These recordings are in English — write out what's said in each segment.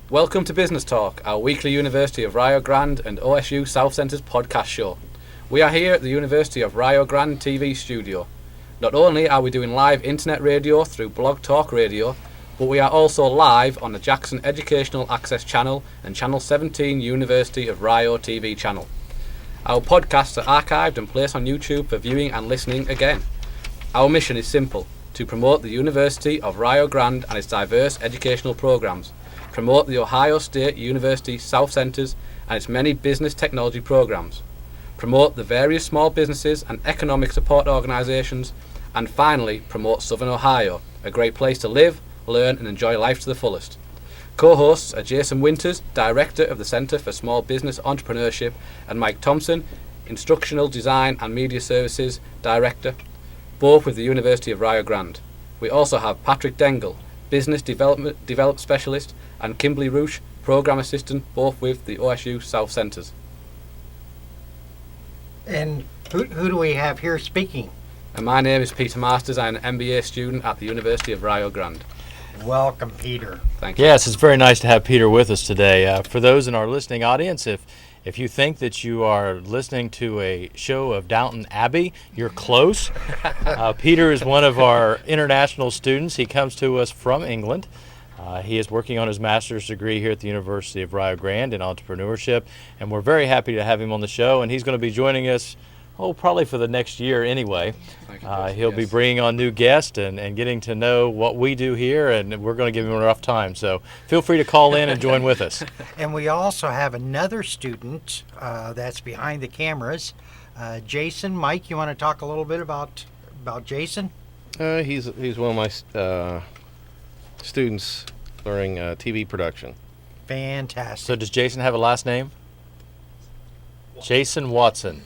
Welcome to Business Talk, our weekly University of Rio Grande and OSU South Centre's podcast show. We are here at the University of Rio Grande TV studio. Not only are we doing live internet radio through Blog Talk Radio, but we are also live on the Jackson Educational Access Channel and Channel 17 University of Rio TV channel. Our podcasts are archived and placed on YouTube for viewing and listening again. Our mission is simple: to promote the University of Rio Grande and its diverse educational programs, promote the Ohio State University South Centers and its many business technology programs, promote the various small businesses and economic support organizations, and finally promote Southern Ohio, a great place to live, learn and enjoy life to the fullest. Co-hosts are Jason Winters, Director of the Center for Small Business Entrepreneurship, and Mike Thompson, Instructional Design and Media Services Director, both with the University of Rio Grande. We also have Patrick Dengel, Business Development Specialist, and Kimberly Roosh, Program Assistant, both with the OSU South Centers. And who do we have here speaking? And my name is Peter Masters. I'm an MBA student at the University of Rio Grande. Welcome, Peter. Thank you. Yes, it's very nice to have Peter with us today. For those in our listening audience, if you think that you are listening to a show of Downton Abbey, you're close. Peter is one of our international students. He comes to us from England. He is working on his master's degree here at the University of Rio Grande in entrepreneurship, and we're very happy to have him on the show, and he's going to be joining us probably for the next year anyway. He'll be bringing on new guests and getting to know what we do here, and we're going to give him a rough time. So feel free to call in and join with us. And we also have another student that's behind the cameras, Jason. Mike, you want to talk a little bit about Jason? He's one of my students learning TV production. Fantastic. So does Jason have a last name? Jason Watson.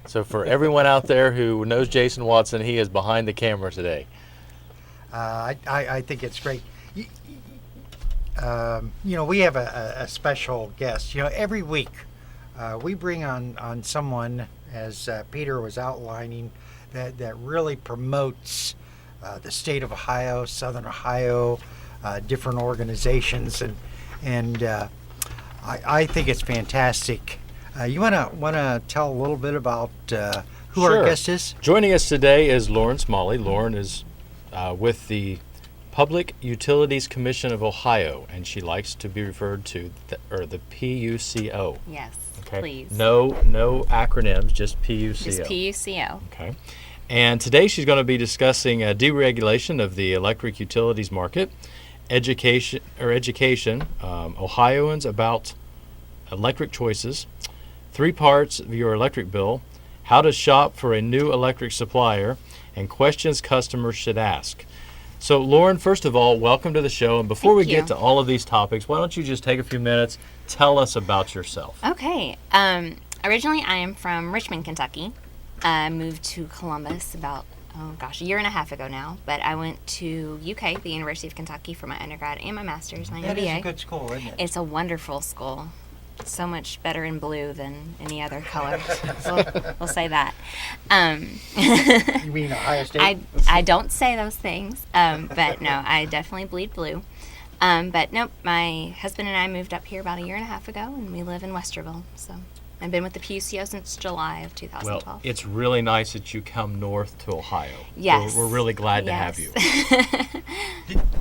So for everyone out there who knows Jason Watson, he is behind the camera today. I think it's great. We have a special guest. Every week we bring on someone, as Peter was outlining, that really promotes the state of Ohio, Southern Ohio, different organizations, and I think it's fantastic. You want to tell a little bit about who Sure. our guest is? Joining us today is Lauren Smalley. Lauren is with the Public Utilities Commission of Ohio, and she likes to be referred to the PUCO. Yes, Okay. please. No acronyms, just PUCO. Just PUCO. Okay. And today she's going to be discussing deregulation of the electric utilities market, education, Ohioans about electric choices, 3 parts of your electric bill, how to shop for a new electric supplier, and questions customers should ask. So Lauren, first of all, welcome to the show. And before we get to all of these topics, why don't you just take a few minutes, tell us about yourself. Okay. Originally, I am from Richmond, Kentucky. I moved to Columbus about, a year and a half ago now. But I went to UK, the University of Kentucky, for my undergrad and my master's, my That MBA. is a good school, isn't it? It's a wonderful school. So much better in blue than any other color. We'll say that. You mean Ohio State? I don't say those things, but no, I definitely bleed blue. But nope, my husband and I moved up here about a year and a half ago, and we live in Westerville. So I've been with the PUCO since July of 2012. Well, it's really nice that you come north to Ohio. Yes. We're really glad to have you.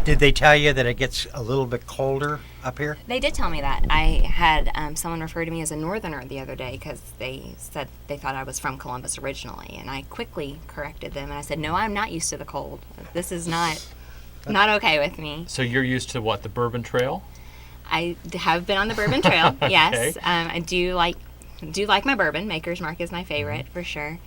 Did they tell you that it gets a little bit colder up here? They did tell me that. I had someone refer to me as a northerner the other day because they said they thought I was from Columbus originally, and I quickly corrected them and I said, no, I'm not used to the cold. This is not okay with me. So you're used to what, the Bourbon Trail? I have been on the Bourbon Trail. Yes, Okay. I do like my bourbon. Maker's Mark is my favorite for sure.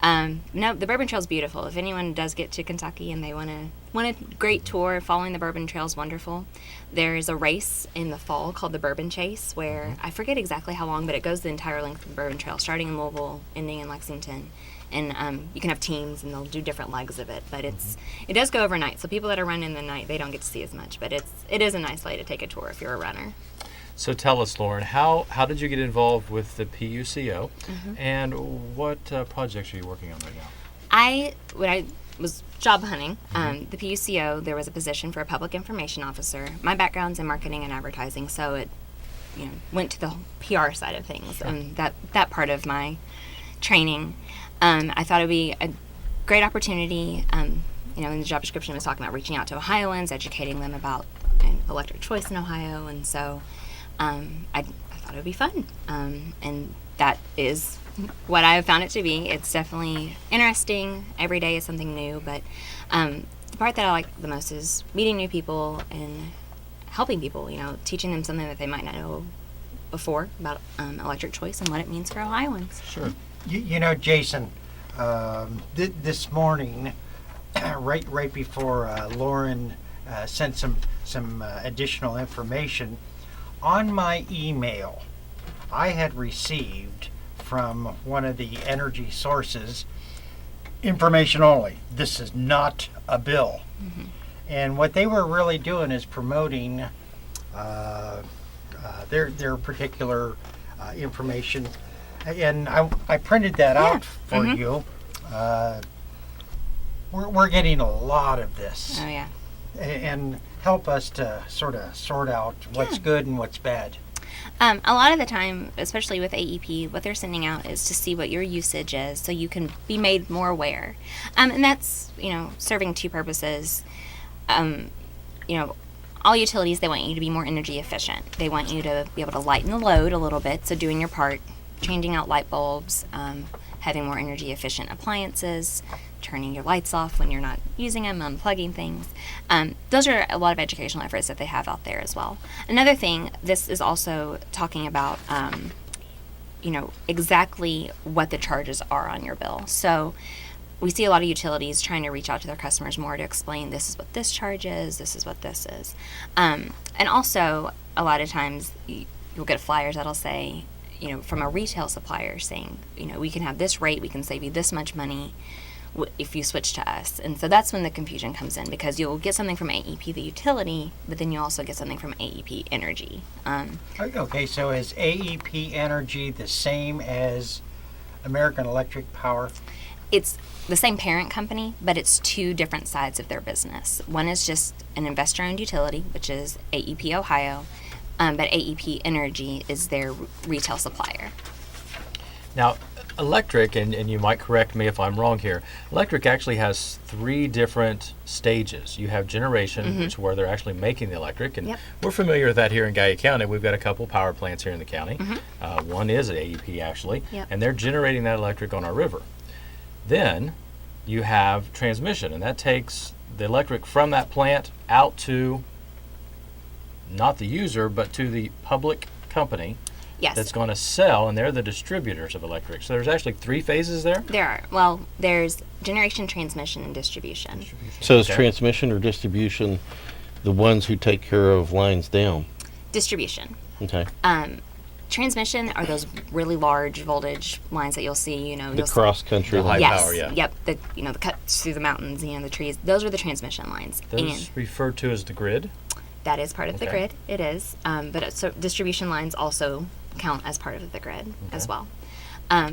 No, the Bourbon Trail is beautiful. If anyone does get to Kentucky and they want a great tour, following the Bourbon Trail is wonderful. There is a race in the fall called the Bourbon Chase where I forget exactly how long, but it goes the entire length of the Bourbon Trail, starting in Louisville, ending in Lexington. And you can have teams and they'll do different legs of it, but it does go overnight. So people that are running the night, they don't get to see as much, but it is a nice way to take a tour if you're a runner. So tell us, Lauren, how did you get involved with the PUCO, and what projects are you working on right now? When I was job hunting. The PUCO, there was a position for a public information officer. My background's in marketing and advertising, so it went to the PR side of things, and that part of my training. I thought it would be a great opportunity. In the job description, it was talking about reaching out to Ohioans, educating them about electric choice in Ohio, and so I thought it would be fun. And that is what I have found it to be. It's definitely interesting. Every day is something new, but the part that I like the most is meeting new people and helping people, teaching them something that they might not know before about electric choice and what it means for Ohioans. Sure. Jason, this morning, right before Lauren sent some additional information, on my email, I had received from one of the energy sources information only. This is not a bill. Mm-hmm. And what they were really doing is promoting their particular information. And I printed that out for you. We're getting a lot of this. Oh, yeah. And help us to sort out what's good and what's bad. A lot of the time, especially with AEP, what they're sending out is to see what your usage is so you can be made more aware. And that's, serving two purposes. All utilities, they want you to be more energy efficient. They want you to be able to lighten the load a little bit, so doing your part, changing out light bulbs, having more energy efficient appliances, turning your lights off when you're not using them, unplugging things. Those are a lot of educational efforts that they have out there as well. Another thing, this is also talking about, exactly what the charges are on your bill. So we see a lot of utilities trying to reach out to their customers more to explain this is what this charge is, this is what this is. And also, a lot of times, you'll get flyers that'll say, from a retail supplier saying, we can have this rate, we can save you this much money if you switch to us. And so that's when the confusion comes in, because you'll get something from AEP, the utility, but then you also get something from AEP Energy. Okay, so is AEP Energy the same as American Electric Power? It's the same parent company, but it's two different sides of their business. One is just an investor-owned utility, which is AEP Ohio, but AEP Energy is their retail supplier. Now, electric, and you might correct me if I'm wrong here, electric actually has three different stages. You have generation, which is where they're actually making the electric, and we're familiar with that here in Gallia County. We've got a couple power plants here in the county. One is at AEP, actually, and they're generating that electric on our river. Then you have transmission, and that takes the electric from that plant out to not the user, but to the public company that's going to sell, and they're the distributors of electric. So there's actually three phases there? There are. Well, there's generation, transmission, and distribution. So is transmission or distribution the ones who take care of lines down? Distribution. Okay. Transmission are those really large voltage lines that you'll see, the cross-country high yes, power, yeah. Yep, the cuts through the mountains, the trees. Those are the transmission lines. Those referred to as the grid? That is part of the grid. It is. But distribution lines also count as part of the grid as well.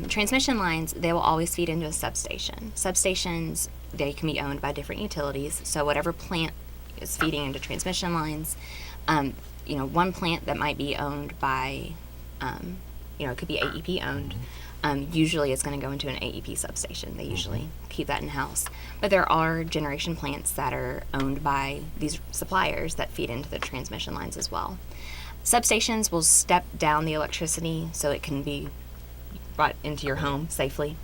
Transmission lines, they will always feed into a substation. Substations, they can be owned by different utilities. So whatever plant is feeding into transmission lines, one plant that might be owned by, it could be AEP owned. Usually it's going to go into an AEP substation. They usually keep that in-house. But there are generation plants that are owned by these suppliers that feed into the transmission lines as well. Substations will step down the electricity so it can be brought into your home safely.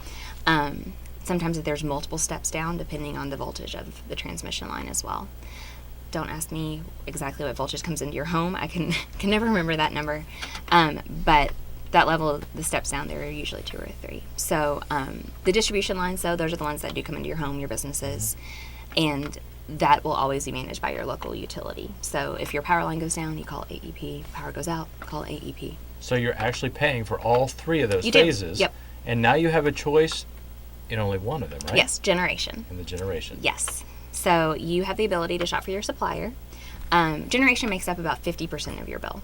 Sometimes there's multiple steps down depending on the voltage of the transmission line as well. Don't ask me exactly what voltage comes into your home. I can never remember that number. But that level, the steps down there are usually 2 or 3. So the distribution lines, though, those are the ones that do come into your home, your businesses, and that will always be managed by your local utility. So if your power line goes down, you call AEP. Power goes out, call AEP. So you're actually paying for all three of those you phases. Do. Yep. And now you have a choice in only one of them, right? Yes, generation. In the generation. Yes. So you have the ability to shop for your supplier. Generation makes up about 50% of your bill.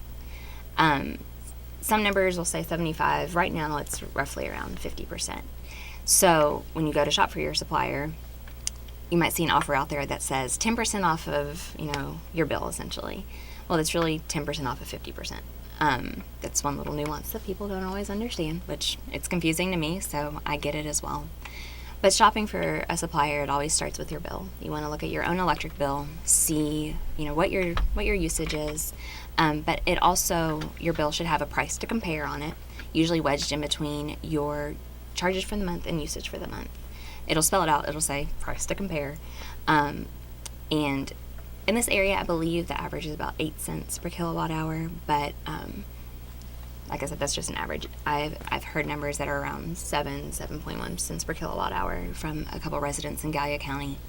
Some numbers will say 75. Right now, it's roughly around 50%. So when you go to shop for your supplier, you might see an offer out there that says 10% off of, your bill, essentially. Well, it's really 10% off of 50%. That's one little nuance that people don't always understand, which it's confusing to me, so I get it as well. But shopping for a supplier, it always starts with your bill. You want to look at your own electric bill, see, what your usage is. But it also, your bill should have a price to compare on it, usually wedged in between your charges for the month and usage for the month. It'll spell it out. It'll say price to compare. And in this area, I believe the average is about 8 cents per kilowatt hour, but like I said, that's just an average. I've heard numbers that are around 7.1 cents per kilowatt hour from a couple residents in Gallia County.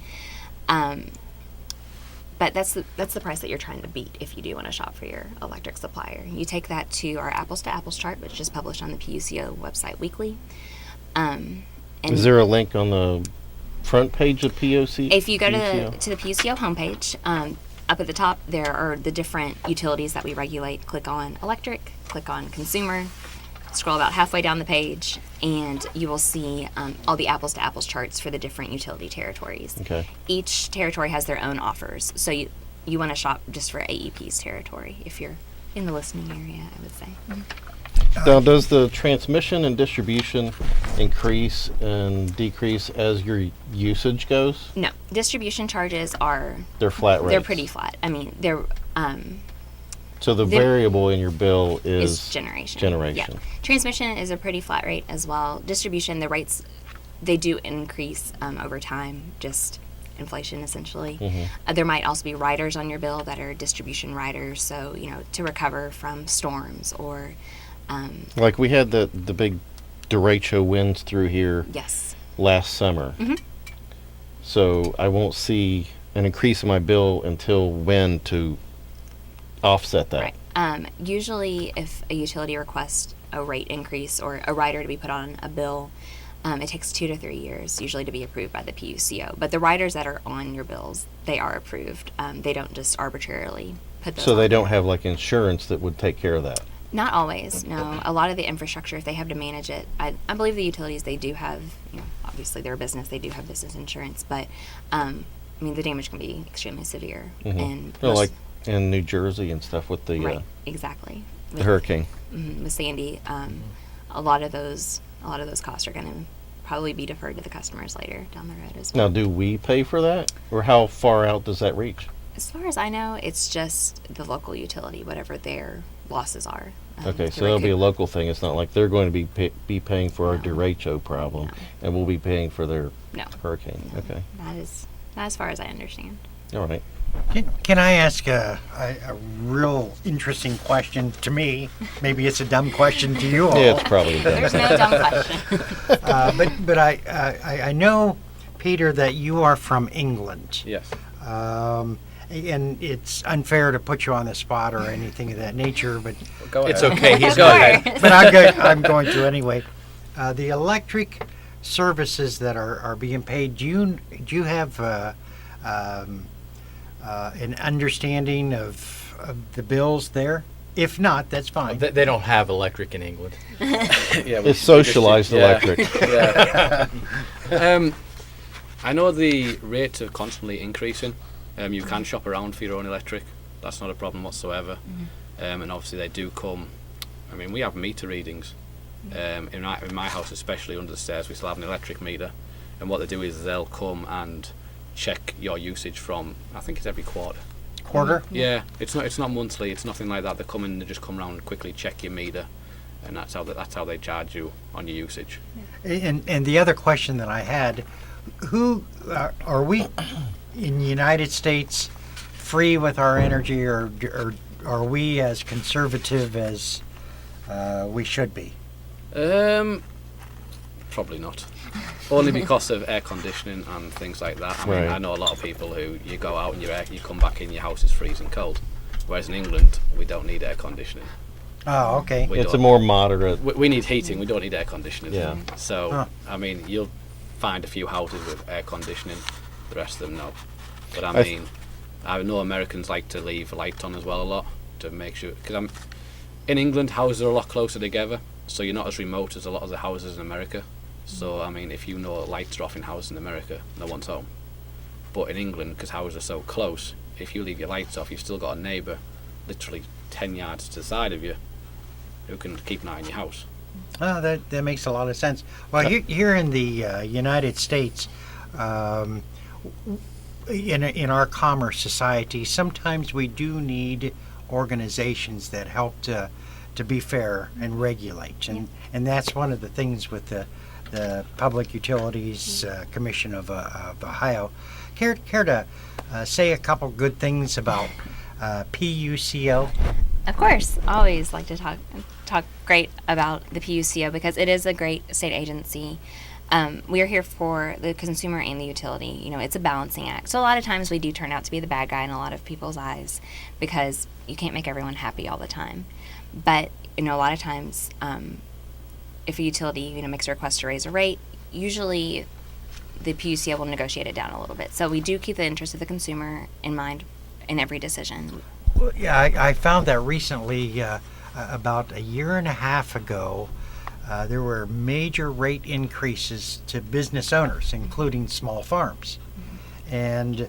But that's the price that you're trying to beat if you do want to shop for your electric supplier. You take that to our apples to apples chart, which is published on the PUCO website weekly. And Is there a link on the front page of POC? if you go to the PUCO homepage, up at the top there are the different utilities that we regulate. Click on electric, click on consumer, scroll about halfway down the page, and you will see all the apples to apples charts for the different utility territories. Okay. Each territory has their own offers, so you want to shop just for AEP's territory if you're in the listening area, I would say. Now, does the transmission and distribution increase and decrease as your usage goes? No, distribution charges They're flat rates. they're pretty flat. I mean, they're So the variable in your bill is generation. Yeah. Transmission is a pretty flat rate as well. Distribution, the rates, they do increase over time, just inflation essentially. There might also be riders on your bill that are distribution riders, so to recover from storms or Like we had the big derecho winds through here yes. last summer. So I won't see an increase in my bill until when to offset that. Right. Usually if a utility requests a rate increase or a rider to be put on a bill, it takes 2 to 3 years usually to be approved by the PUCO. But the riders that are on your bills, they are approved. They don't just arbitrarily put those So they on don't there. have like insurance that would take care of that. Not always, no. A lot of the infrastructure, if they have to manage it, I believe the utilities, they do have, obviously they're a business, they do have business insurance, but, the damage can be extremely severe. And Well, like in New Jersey and stuff with the right, exactly. the hurricane. With Sandy, a lot of those costs are going to probably be deferred to the customers later down the road as well. Now, do we pay for that, or how far out does that reach? As far as I know, it's just the local utility, whatever their losses are. Okay, to so that'll be a recoup. local thing. It's not like they're going to be paying for our No. derecho problem, No. and we'll be paying for their No. hurricane. Okay, That is not as far as I understand. all right. Can I ask a real interesting question to me? Maybe it's a dumb question to you all. Yeah, it's probably a dumb There's thing. no dumb question. But I know, Peter, that you are from England. Yes. And it's unfair to put you on the spot or anything of that nature, but Go ahead. It's okay. He's Go got ahead. but I'm going to anyway. The electric services that are being paid, do you have an understanding of the bills there? If not, that's fine. They don't have electric in England. Yeah, It's socialized electric. Yeah. I know the rates are constantly increasing. You can shop around for your own electric. That's not a problem whatsoever. And obviously they do come. We have meter readings. In my house, especially under the stairs, we still have an electric meter. And what they do is they'll come and check your usage from, I think it's every quarter. Quarter? Yeah, it's not monthly. It's nothing like that. They come in and they just come around and quickly check your meter, and that's how they charge you on your usage. And the other question that I had, who are we in the United States free with our energy, or are we as conservative as we should be? Probably not. Only because of air conditioning and things like that. Right. I know a lot of people who you go out and you come back in, your house is freezing cold. Whereas in England, we don't need air conditioning. Oh, okay. We It's a don't. more moderate. We need heating. We don't need air conditioning. Yeah. So Huh. you'll find a few houses with air conditioning. The rest of them no. But I know Americans like to leave lights on as well a lot to make sure, because in England, houses are a lot closer together, so you're not as remote as a lot of the houses in America. So if you know lights are off in houses in America, no one's home. But in England, because houses are so close, if you leave your lights off, you've still got a neighbour literally 10 yards to the side of you who can keep an eye on your house. Oh, that makes a lot of sense. Well, here in the United States, in our commerce society, sometimes we do need organizations that help to be fair and regulate, and that's one of the things with the Public Utilities Commission of Ohio. Care to say a couple good things about PUCO? Of course, always like to talk great about the PUCO because it is a great state agency. We are here for the consumer and the utility. You know, it's a balancing act. So a lot of times we do turn out to be the bad guy in a lot of people's eyes because you can't make everyone happy all the time. But, you know, a lot of times if a utility, you know, makes a request to raise a rate, usually the PUCO will negotiate it down a little bit. So we do keep the interest of the consumer in mind in every decision. Well, yeah, I found that recently, about a year and a half ago, there were major rate increases to business owners, including small farms. And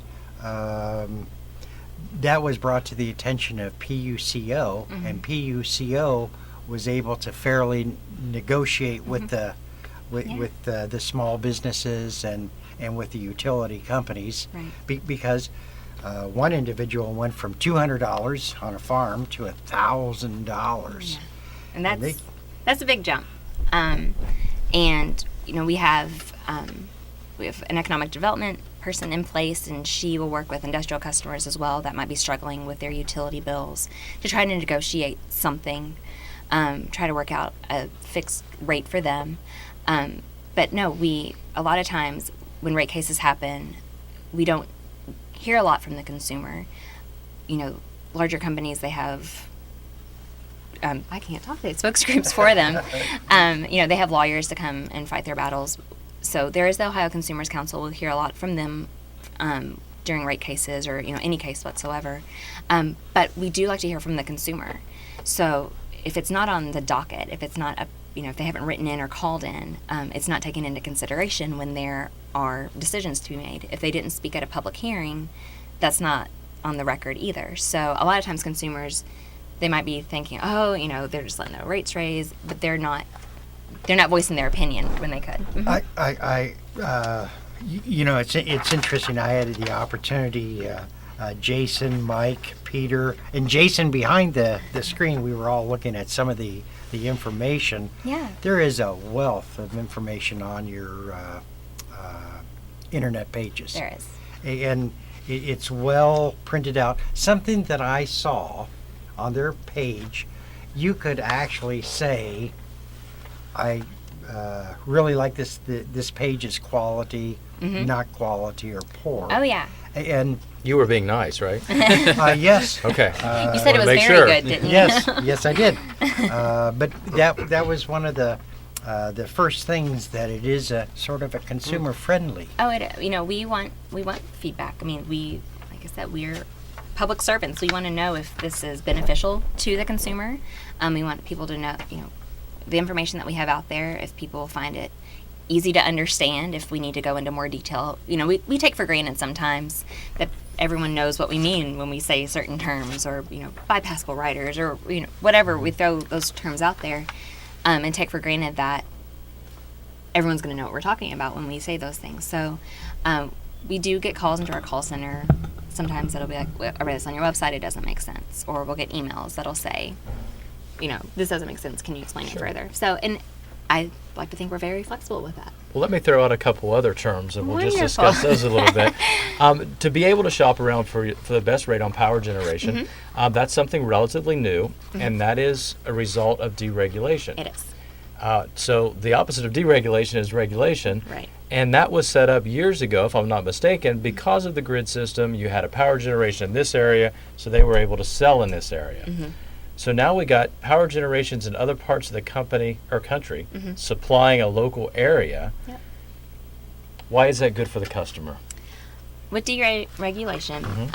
that was brought to the attention of PUCO, and PUCO was able to fairly negotiate with the small businesses and with the utility companies, Right. because one individual went from $200 on a farm to $1,000. And that's a big jump. And you know, we have an economic development person in place, and she will work with industrial customers as well that might be struggling with their utility bills to try to negotiate something, try to work out a fixed rate for them. But no, a lot of times when rate cases happen, we don't hear a lot from the consumer. You know, larger companies, they have I can't talk today, spokes groups for them. You know, they have lawyers to come and fight their battles. So there is the Ohio Consumers Council. We'll hear a lot from them during rate cases or, you know, any case whatsoever. But we do like to hear from the consumer. So if it's not on the docket, if it's not, if they haven't written in or called in, it's not taken into consideration when there are decisions to be made. If they didn't speak at a public hearing, that's not on the record either. So a lot of times consumers, they might be thinking, oh, you know, they're just letting the rates raise, but they're not voicing their opinion when they could. You know, it's interesting. I had the opportunity, Jason, Mike, Peter, and Jason behind the screen, we were all looking at some of the information. Yeah. There is a wealth of information on your internet pages. There is. And it's well printed out. Something that I saw on their page, you could actually say, I really like this. This page is quality, not quality or poor. Oh, yeah. And You were being nice, right? yes. Okay. You said it was make very sure. good, didn't you? Yes, I did. But that was one of the first things, that it is a sort of a consumer friendly. Oh, you know, we want feedback. I mean, like I said, we're public servants. We want to know if this is beneficial to the consumer. We want people to know, you know, the information that we have out there, if people find it easy to understand, if we need to go into more detail. You know, we take for granted sometimes that everyone knows what we mean when we say certain terms, or, you know, bypassable riders, or, you know, whatever. We throw those terms out there and take for granted that everyone's going to know what we're talking about when we say those things. So we do get calls into our call center. Sometimes it'll be like, I read this on your website, it doesn't make sense. Or we'll get emails that'll say, you know, this doesn't make sense, can you explain it further? So, and I like to think we're very flexible with that. Well, let me throw out a couple other terms, and we'll just Wonderful. discuss those a little bit. To be able to shop around for the best rate on power generation, that's something relatively new, and that is a result of deregulation. It is. So the opposite of deregulation is regulation. Right. And that was set up years ago, if I'm not mistaken, because of the grid system. You had a power generation in this area, so they were able to sell in this area. So now we got power generations in other parts of the country supplying a local area. Yep. Why is that good for the customer? With deregulation,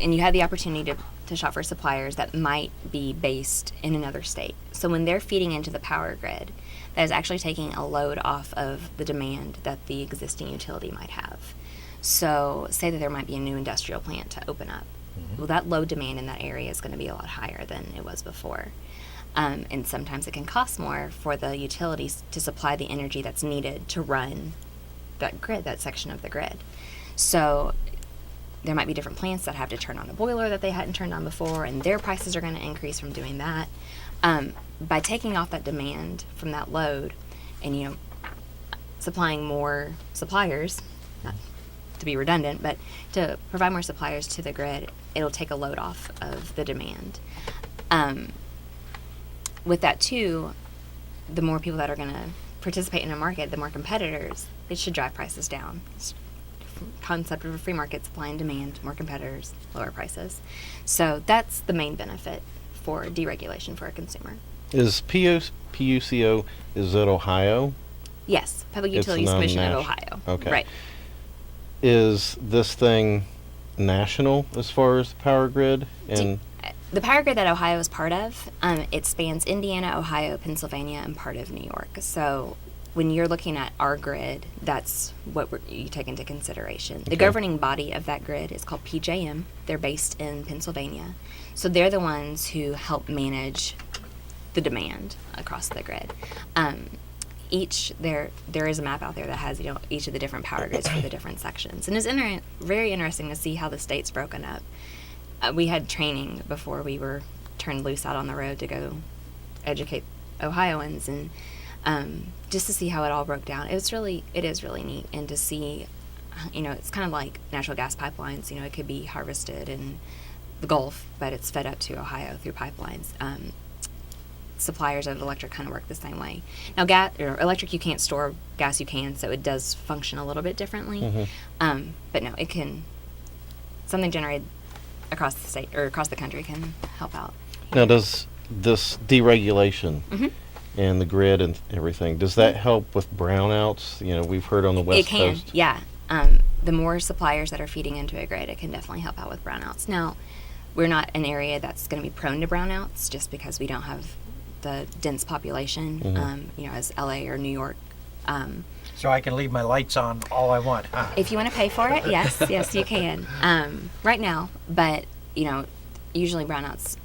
and you have the opportunity to shop for suppliers that might be based in another state. So when they're feeding into the power grid, that is actually taking a load off of the demand that the existing utility might have. So say that there might be a new industrial plant to open up. Well, that load demand in that area is going to be a lot higher than it was before. And sometimes it can cost more for the utilities to supply the energy that's needed to run that grid, that section of the grid. So there might be different plants that have to turn on a boiler that they hadn't turned on before, and their prices are going to increase from doing that. By taking off that demand from that load and, supplying more suppliers, not to be redundant, but to provide more suppliers to the grid, it'll take a load off of the demand. With that too, the more people that are going to participate in a market, the more competitors, it should drive prices down. It's concept of a free market, supply and demand, more competitors, lower prices. So that's the main benefit for deregulation for a consumer. Is PUCO, is it Ohio? Yes, Public It's Utilities Commission of non-national. Ohio. Okay. Right. Is this thing national as far as the power grid? And The power grid that Ohio is part of, it spans Indiana, Ohio, Pennsylvania, and part of New York. So when you're looking at our grid, that's what you take into consideration. The Okay. governing body of that grid is called PJM. They're based in Pennsylvania. So they're the ones who help manage the demand across the grid. There is a map out there that has each of the different power grids for the different sections, and it's very interesting to see how the state's broken up. We had training before we were turned loose out on the road to go educate Ohioans, and just to see how it all broke down. It is really neat, and to see, it's kind of like natural gas pipelines. It could be harvested in the Gulf, but it's fed up to Ohio through pipelines. Suppliers of electric kind of work the same way. Now, gas or electric, you can't store. Gas, you can, so it does function a little bit differently. But no, it can. Something generated across the state or across the country can help out. now, does this deregulation and the grid and everything, does that help with brownouts? We've heard on the West It can, Coast. yeah. The more suppliers that are feeding into a grid, it can definitely help out with brownouts. Now, we're not an area that's going to be prone to brownouts just because we don't have the dense population, as LA or New York. So I can leave my lights on all I want, huh? If you want to pay for it, yes, you can. Right now, but usually brownouts,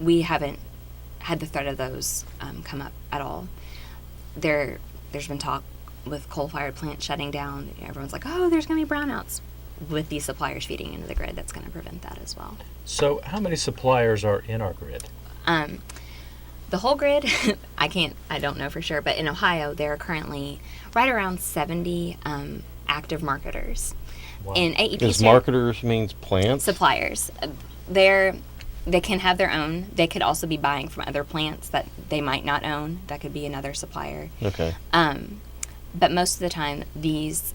we haven't had the threat of those come up at all. There's been talk with coal-fired plants shutting down. Everyone's like, oh, there's going to be brownouts. With these suppliers feeding into the grid, that's going to prevent that as well. So how many suppliers are in our grid? The whole grid, I don't know for sure, but in Ohio, there are currently right around 70 active marketers. Wow. In AEP Is marketers means plants? suppliers, they can have their own. They could also be buying from other plants that they might not own. That could be another supplier. Okay. But most of the time, these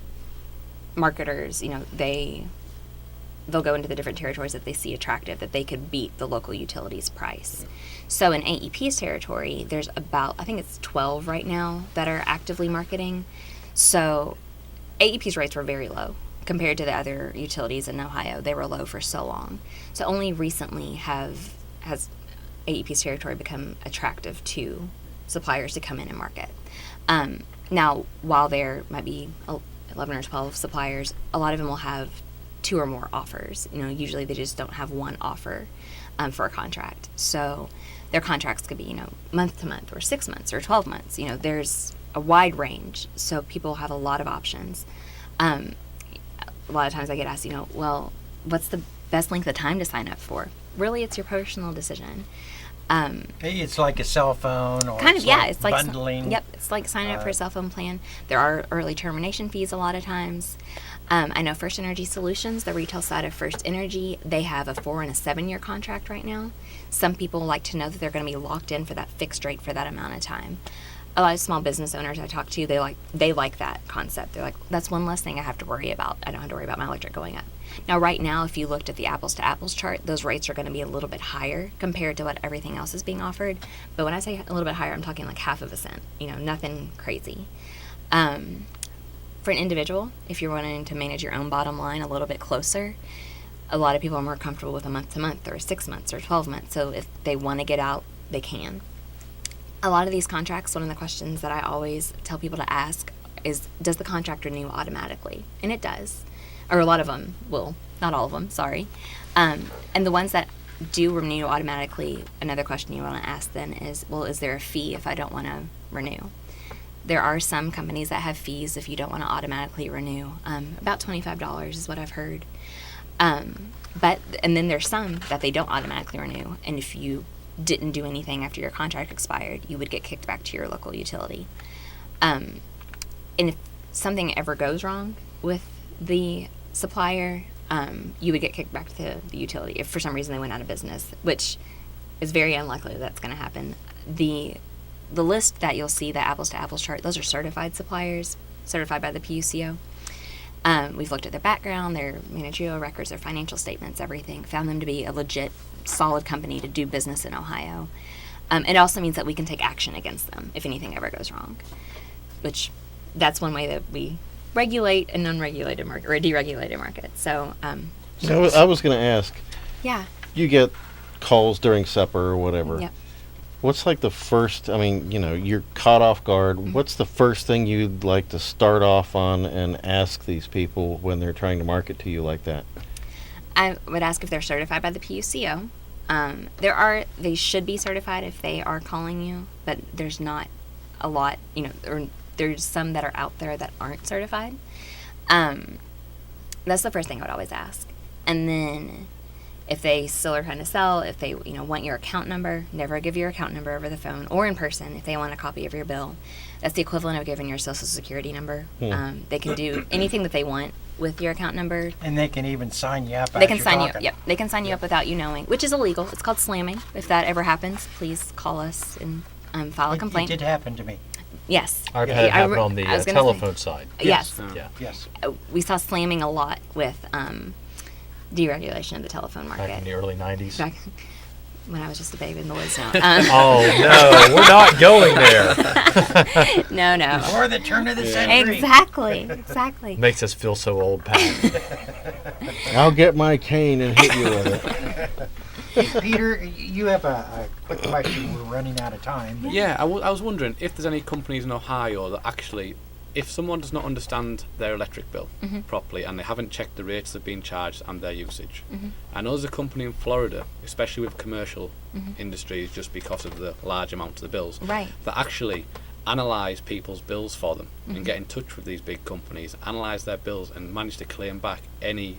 marketers, they'll go into the different territories that they see attractive, that they could beat the local utilities price. So in AEP's territory, there's about, I think it's 12 right now that are actively marketing. So AEP's rates were very low compared to the other utilities in Ohio. They were low for so long. So only recently has AEP's territory become attractive to suppliers to come in and market. Now, while there might be 11 or 12 suppliers, a lot of them will have 2 or more offers. Usually they just don't have one offer for a contract. So their contracts could be, month to month or 6 months or 12 months. There's a wide range. So people have a lot of options. A lot of times I get asked, well, what's the best length of time to sign up for? Really, it's your personal decision. Hey, it's like a cell phone or Kind of, yeah. like It's like bundling. Yep, it's like signing up for a cell phone plan. There are early termination fees a lot of times. I know First Energy Solutions, the retail side of First Energy, they have a 4 and a 7 year contract right now. Some people like to know that they're going to be locked in for that fixed rate for that amount of time. A lot of small business owners I talk to, they like that concept. They're like, that's one less thing I have to worry about. I don't have to worry about my electric going up. Now, right now, if you looked at the apples to apples chart, those rates are going to be a little bit higher compared to what everything else is being offered. But when I say a little bit higher, I'm talking like half of a cent. Nothing crazy. For an individual, if you're wanting to manage your own bottom line a little bit closer, a lot of people are more comfortable with a month to month or 6 months or 12 months. So if they want to get out, they can. A lot of these contracts, one of the questions that I always tell people to ask does the contract renew automatically? And it does. Or a lot of them will. Not all of them, sorry. And the ones that do renew automatically, another question you want to ask then is, well, is there a fee if I don't want to renew? There are some companies that have fees if you don't want to automatically renew. About $25 is what I've heard. And then there's some that they don't automatically renew. And if you didn't do anything after your contract expired, you would get kicked back to your local utility. And if something ever goes wrong with the supplier, you would get kicked back to the utility if for some reason they went out of business, which is very unlikely that's going to happen. The list that you'll see, the apples to apples chart, those are certified suppliers, certified by the PUCO. We've looked at their background, their managerial records, their financial statements, everything, found them to be a legit, solid company to do business in Ohio. It also means that we can take action against them if anything ever goes wrong, which that's one way that we regulate an unregulated market or a deregulated market. So, I was going to ask, yeah. you get calls during supper or whatever. Yep. What's like the first, you're caught off guard. Mm-hmm. What's the first thing you'd like to start off on and ask these people when they're trying to market to you like that? I would ask if they're certified by the PUCO. They should be certified if they are calling you, but there's not a lot, or there's some that are out there that aren't certified. That's the first thing I would always ask. And then if they still are trying to sell, if they want your account number, never give your account number over the phone or in person if they want a copy of your bill. That's the equivalent of giving your social security number. They can do anything that they want with your account number. And they can even sign you up. They can sign you up. Yep, they can sign you up without you knowing, which is illegal. It's called slamming. If that ever happens, please call us and file a complaint. It did happen to me. Yes. I've had it happen on the I was gonna telephone side. Yes. Yeah. Yes. We saw slamming a lot with deregulation of the telephone market. Back in the early 90s. Back when I was just a baby in the woods now. Oh, no, we're not going there. No. Before the turn of the century. Exactly. Makes us feel so old, Pat. I'll get my cane and hit you with it. Hey, Peter, you have a quick question. We're running out of time. Yeah, I was wondering if there's any companies in Ohio that actually, if someone does not understand their electric bill properly and they haven't checked the rates they've been charged and their usage. I know there's a company in Florida, especially with commercial industries, just because of the large amount of the bills, Right. that actually analyse people's bills for them and get in touch with these big companies, analyse their bills and manage to claim back any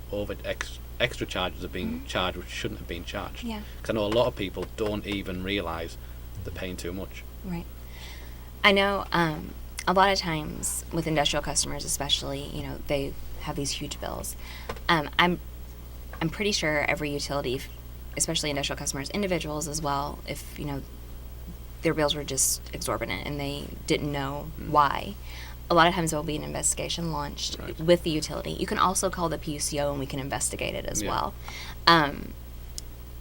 extra charges are being charged which shouldn't have been charged. Yeah. Because I know a lot of people don't even realise they're paying too much. Right. I know a lot of times with industrial customers especially, they have these huge bills. I'm pretty sure every utility, especially industrial customers, individuals as well, if, their bills were just exorbitant and they didn't know why. A lot of times there will be an investigation launched with the utility. You can also call the PUCO and we can investigate it as well.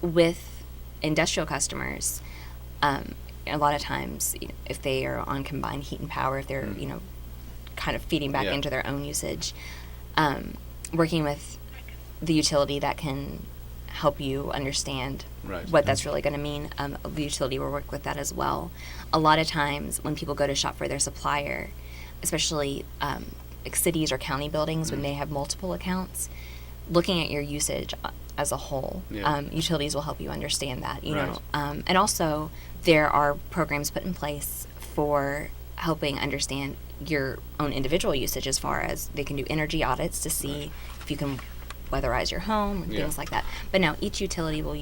With industrial customers, a lot of times if they are on combined heat and power, if they're kind of feeding back into their own usage, working with the utility that can help you understand what that's really going to mean. The utility will work with that as well. A lot of times when people go to shop for their supplier, especially like cities or county buildings when they have multiple accounts, looking at your usage as a whole, utilities will help you understand that, know. And also there are programs put in place for helping understand your own individual usage, as far as they can do energy audits to see if you can weatherize your home and things like that. But no, each utility will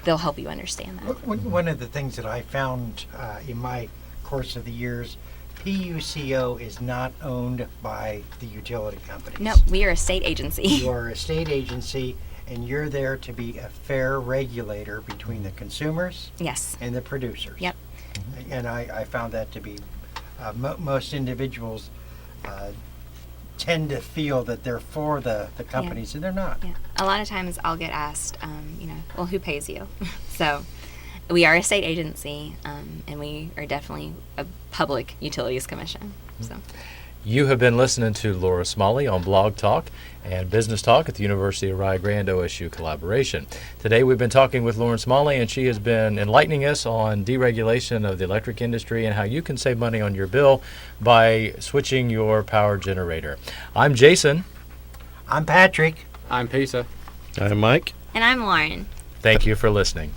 they'll help you understand that. One of the things that I found in my course of the years, PUCO is not owned by the utility companies. No, we are a state agency. You are a state agency, and you're there to be a fair regulator between the consumers and the producers. Yep. And I found that to be, most individuals tend to feel that they're for the companies, and they're not. Yeah. A lot of times I'll get asked, well, who pays you? So we are a state agency, and we are definitely a public utilities commission. So You have been listening to Laura Smalley on Blog Talk and Business Talk at the University of Rio Grande OSU collaboration. Today we've been talking with Lauren Smalley, and she has been enlightening us on deregulation of the electric industry and how you can save money on your bill by switching your power generator. I'm Jason. I'm Patrick. I'm Peter. I'm Mike. And I'm Lauren. Thank you for listening.